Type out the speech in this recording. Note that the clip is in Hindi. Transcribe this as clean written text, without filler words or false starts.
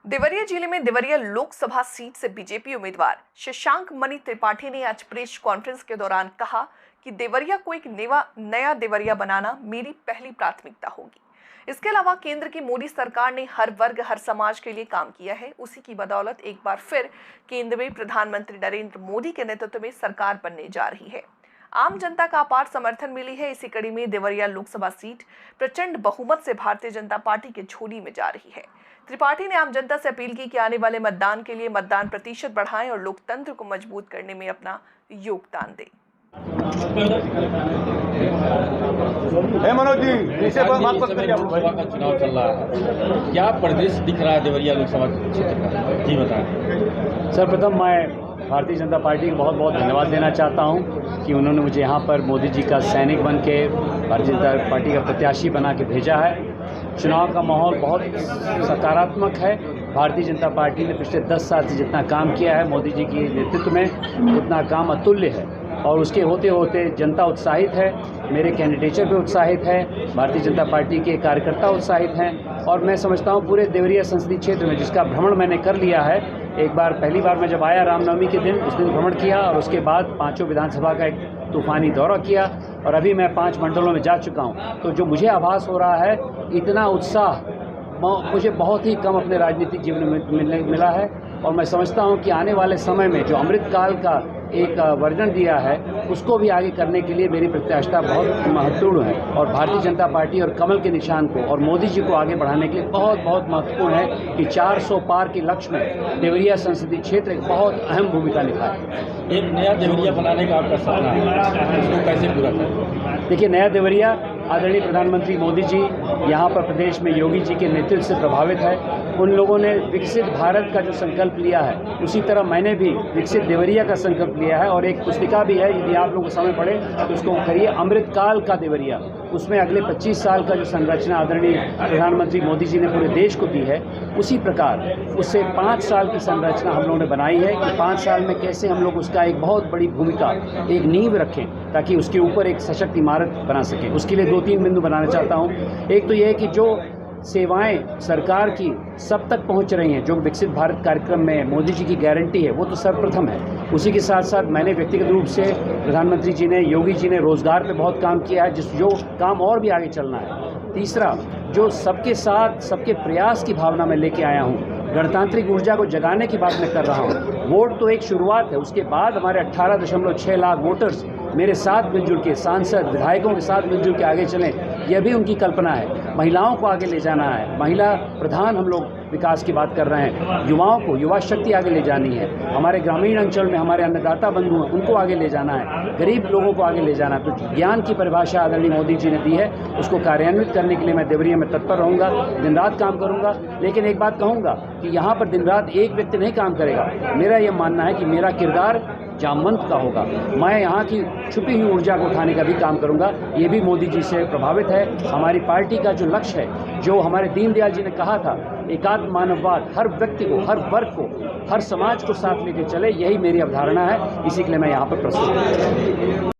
देवरिया जिले में देवरिया लोकसभा सीट से बीजेपी उम्मीदवार शशांक मणि त्रिपाठी ने आज प्रेस कॉन्फ्रेंस के दौरान कहा कि देवरिया को एक नया देवरिया बनाना मेरी पहली प्राथमिकता होगी। इसके अलावा केंद्र की मोदी सरकार ने हर वर्ग हर समाज के लिए काम किया है। उसी की बदौलत एक बार फिर केंद्र में प्रधानमंत्री नरेंद्र मोदी के नेतृत्व में सरकार बनने जा रही है। आम जनता का अपार समर्थन मिली है। इसी कड़ी में देवरिया लोकसभा सीट प्रचंड बहुमत से भारतीय जनता पार्टी के झोली में जा रही है। त्रिपाठी ने आम जनता से अपील की कि आने वाले मतदान के लिए मतदान प्रतिशत बढ़ाएं और लोकतंत्र को मजबूत करने में अपना योगदान दें। मनोज जी, लोकसभा का चुनाव चल रहा है, क्या परिदृश्य दिख रहा है देवरिया लोकसभा क्षेत्र का, जी बताएं। सर्वप्रथम मैं भारतीय जनता पार्टी को बहुत बहुत धन्यवाद देना चाहता हूं कि उन्होंने मुझे यहां पर मोदी जी का सैनिक बन के भारतीय जनता पार्टी का प्रत्याशी बना के भेजा है। चुनाव का माहौल बहुत सकारात्मक है। भारतीय जनता पार्टी ने पिछले 10 साल से जितना काम किया है मोदी जी के नेतृत्व में, उतना काम अतुल्य है और उसके होते होते जनता उत्साहित है, मेरे कैंडिडेचर पे उत्साहित है, भारतीय जनता पार्टी के कार्यकर्ता उत्साहित हैं और मैं समझता हूँ पूरे देवरिया संसदीय क्षेत्र में जिसका भ्रमण मैंने कर लिया है। एक बार पहली बार मैं जब आया रामनवमी के दिन, उस दिन भ्रमण किया और उसके बाद 5 विधानसभा का एक तूफानी दौरा किया और अभी मैं 5 मंडलों में जा चुका हूँ। तो जो मुझे आभास हो रहा है, इतना उत्साह मुझे बहुत ही कम अपने राजनीतिक जीवन में मिला है और मैं समझता हूं कि आने वाले समय में जो अमृतकाल का एक वर्णन दिया है उसको भी आगे करने के लिए मेरी प्रत्याशिता बहुत महत्वपूर्ण है और भारतीय जनता पार्टी और कमल के निशान को और मोदी जी को आगे बढ़ाने के लिए बहुत महत्वपूर्ण है कि 400 पार के लक्ष्य में देवरिया संसदीय क्षेत्र एक बहुत अहम भूमिका निभाए। एक नया देवरिया बनाने का आपका सपना है, उसको कैसे पूरा करें? देखिए, नया देवरिया आदरणीय प्रधानमंत्री मोदी जी यहाँ पर प्रदेश में योगी जी के नेतृत्व से प्रभावित है। उन लोगों ने विकसित भारत का जो संकल्प लिया है, उसी तरह मैंने भी विकसित देवरिया का संकल्प लिया है और एक पुस्तिका भी है, यदि आप लोगों को समय पड़े तो उसको करिए अमृतकाल का देवरिया। उसमें अगले 25 साल का जो संरचना आदरणीय प्रधानमंत्री मोदी जी ने पूरे देश को दी है, उसी प्रकार उससे 5 साल की संरचना हम लोगों ने बनाई है कि 5 साल में कैसे हम लोग उसका एक बहुत बड़ी भूमिका, एक नींव रखें ताकि उसके ऊपर एक सशक्त इमारत बना सकें। उसके लिए 2-3 बिंदु बनाना चाहता हूँ। एक तो ये है कि जो सेवाएं सरकार की सब तक पहुंच रही हैं, जो विकसित भारत कार्यक्रम में मोदी जी की गारंटी है, वो तो सर्वप्रथम है। उसी के साथ साथ मैंने व्यक्तिगत रूप से प्रधानमंत्री जी ने, योगी जी ने रोजगार पे बहुत काम किया है, जो काम और भी आगे चलना है। तीसरा, जो सबके साथ सबके प्रयास की भावना में लेके आया हूँ, गणतांत्रिक ऊर्जा को जगाने की बात मैं कर रहा हूँ। वोट तो एक शुरुआत है, उसके बाद हमारे 18.6 लाख वोटर्स मेरे साथ मिलजुल के, सांसद विधायकों के साथ मिलजुल के आगे चलें, यह भी उनकी कल्पना है। महिलाओं को आगे ले जाना है, महिला प्रधान हम लोग विकास की बात कर रहे हैं। युवाओं को, युवा शक्ति आगे ले जानी है। हमारे ग्रामीण अंचल में हमारे अन्नदाता बंधु हैं, उनको आगे ले जाना है। गरीब लोगों को आगे ले जाना है। तो ज्ञान की परिभाषा आदरणीय मोदी जी ने दी है, उसको कार्यान्वित करने के लिए मैं देवरिया में तत्पर रहूँगा, दिन रात काम करूँगा। लेकिन एक बात कहूँगा कि यहाँ पर दिन रात एक व्यक्ति नहीं काम करेगा। मेरा यह मानना है कि मेरा किरदार जामवंत का होगा। मैं यहाँ की छुपी हुई ऊर्जा को उठाने का भी काम करूँगा। ये भी मोदी जी से प्रभावित है। हमारी पार्टी का जो लक्ष्य है, जो हमारे दीनदयाल जी ने कहा था, एकात्म मानववाद, हर व्यक्ति को, हर वर्ग को, हर समाज को साथ लेके चले, यही मेरी अवधारणा है। इसी के लिए मैं यहाँ पर प्रस्तुत हूँ।